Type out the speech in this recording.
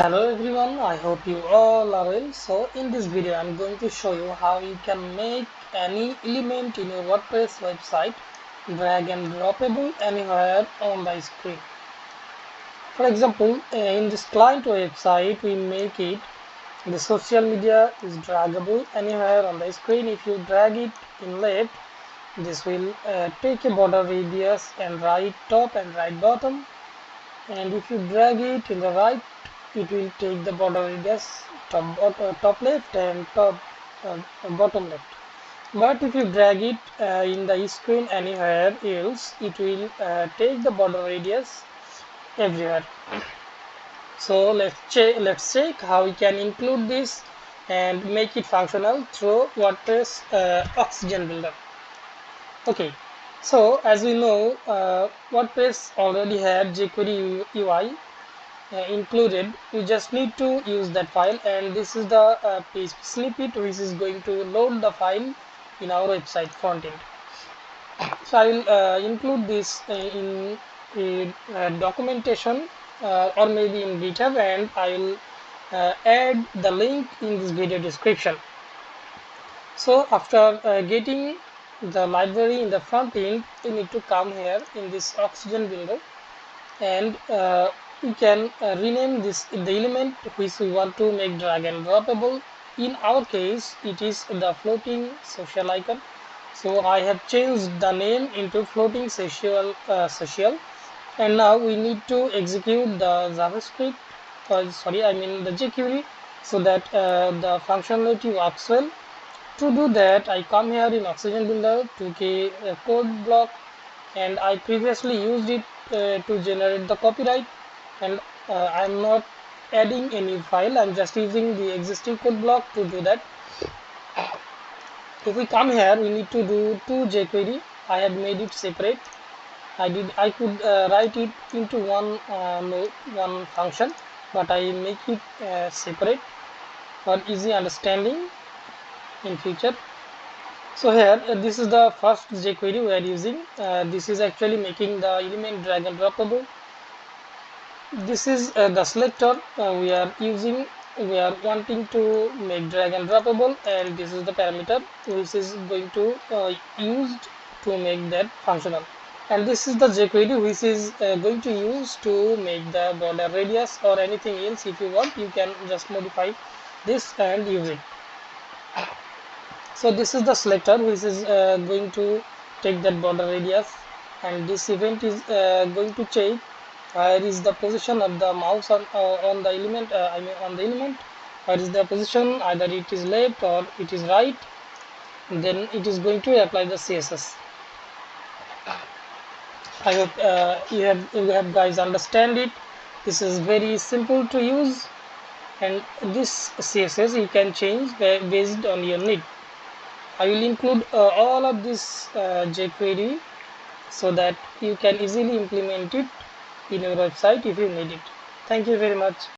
Hello everyone, I hope you all are well. So in this video I'm going to show you how you can make any element in your WordPress website drag and droppable anywhere on the screen. For example, in this client website we make it the social media is draggable anywhere on the screen. If you drag it in left, this will take a border radius and right top and right bottom, and if you drag it in the right, it will take the border radius top left and bottom left. But if you drag it in the screen anywhere else, it will take the border radius everywhere. So let's check how we can include this and make it functional through WordPress Oxygen Builder. Okay, so as we know, WordPress already had jQuery UI included. We just need to use that file, and this is the PHP snippet which is going to load the file in our website front end. So I will include this in documentation or maybe in GitHub, and I will add the link in this video description. So after getting the library in the front end, you need to come here in this Oxygen Builder, and we can rename this the element which we want to make drag and droppable. In our case, it is the floating social icon. So I have changed the name into floating social, and now we need to execute the JavaScript, the jQuery, so that the functionality works well. To do that, I come here in Oxygen Builder, took a code block, and I previously used it to generate the copyright, and I'm not adding any file, I'm just using the existing code block to do that. If we come here, we need to do two jQuery. I have made it separate. I could write it into one function, but I make it separate for easy understanding in future. So here, this is the first jQuery we are using. This is actually making the element drag and droppable. This is the selector we are using. We are wanting to make drag and droppable, and this is the parameter which is going to used to make that functional. And this is the jQuery which is going to use to make the border radius or anything else. If you want, you can just modify this and use it. So this is the selector which is going to take that border radius, and this event is going to check where is the position of the mouse on the element, on the element, where is the position, either it is left or it is right. Then it is going to apply the CSS. I hope you have guys understand it. This is very simple to use, and this CSS you can change based on your need. I will include all of this jQuery so that you can easily implement it in your website if you need it. Thank you very much.